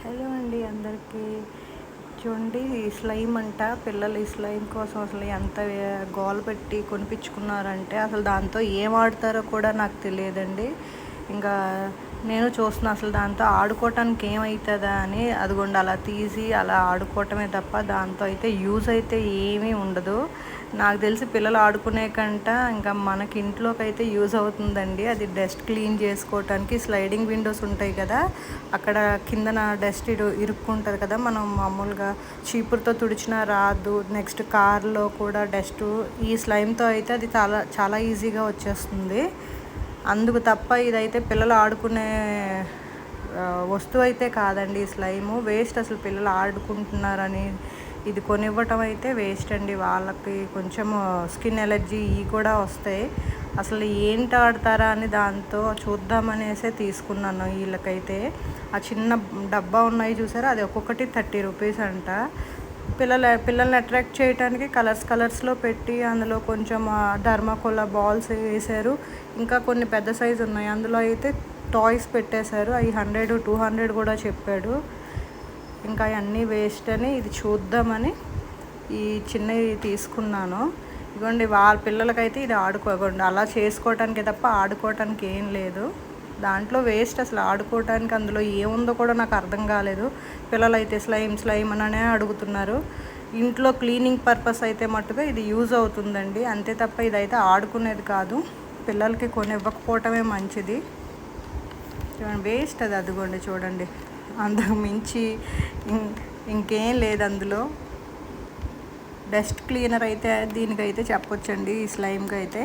Hello అండి అందరికీ. చూడండి, ఈ స్లైమ్ అంట పిల్లలు ఈ స్లైమ్ కోసం అసలు ఎంత గోల పెట్టి కొనిపించుకున్నారంటే అసలు దాంతో ఏం ఆడతారో కూడా నాకు తెలియదండి. ఇంకా నేను చూస్తున్నా అసలు దాంతో ఆడుకోవటానికి ఏమవుతుందా అని. అదిగోండి అలా తీసి అలా ఆడుకోవటమే తప్ప దాంతో అయితే యూజ్ అయితే ఏమీ ఉండదు. నాకు తెలిసి పిల్లలు ఆడుకునే కంట ఇంకా మనకి ఇంట్లోకి అయితే యూజ్ అవుతుందండి. అది డస్ట్ క్లీన్ చేసుకోవటానికి స్లైడింగ్ విండోస్ ఉంటాయి కదా, అక్కడ కిందన డస్ట్ ఇరుక్కుంటుంది కదా, మనం మామూలుగా చీపురుతో తుడిచినా రాదు. నెక్స్ట్ కార్లో కూడా డస్ట్ ఈ స్లైమ్తో అయితే అది చాలా చాలా ఈజీగా వచ్చేస్తుంది. అందుకు తప్ప ఇదైతే పిల్లలు ఆడుకునే వస్తువు అయితే కాదండి. ఈ స్లైము వేస్ట్. అసలు పిల్లలు ఆడుకుంటున్నారని ఇది కొనివ్వటం అయితే వేస్ట్ అండి. వాళ్ళకి కొంచెం స్కిన్ ఎలర్జీ ఇవి కూడా వస్తాయి. అసలు ఏంటి ఆడతారా అని దాంతో చూద్దామనేసే తీసుకున్నాను. వీళ్ళకైతే ఆ చిన్న డబ్బా ఉన్నాయి చూసారా, అది ఒక్కొక్కటి 30 రూపీస్ అంట. పిల్లల్ని అట్రాక్ట్ చేయడానికి కలర్స్లో పెట్టి అందులో కొంచెం ధర్మాకోల బాల్స్ వేశారు. ఇంకా కొన్ని పెద్ద సైజు ఉన్నాయి, అందులో అయితే టాయ్స్ పెట్టేశారు. అవి 100 200 కూడా చెప్పాడు. ఇంకా అవన్నీ వేస్ట్ అని ఇది చూద్దామని ఈ చిన్నవి తీసుకున్నాను. ఇదిగోండి, వాళ్ళ పిల్లలకైతే ఇది ఆడుకోకండి, అలా చేసుకోవటానికి తప్ప ఆడుకోవటానికి ఏం లేదు. దాంట్లో వేస్ట్. అసలు ఆడుకోవటానికి అందులో ఏముందో కూడా నాకు అర్థం కాలేదు. పిల్లలు అయితే స్లైమ్ అనే అడుగుతున్నారు. ఇంట్లో క్లీనింగ్ పర్పస్ అయితే మట్టుగా ఇది యూజ్ అవుతుందండి, అంతే తప్ప ఇదైతే ఆడుకునేది కాదు. పిల్లలకి కొనివ్వకపోవటమే మంచిది. చూడండి, వేస్ట్ అది. అదిగోండి చూడండి, అంతకు మించి ఇంకేం లేదు అందులో. డస్ట్ క్లీనర్ అయితే దీనికైతే చెప్పొచ్చండి, ఈ స్లైమ్కి అయితే.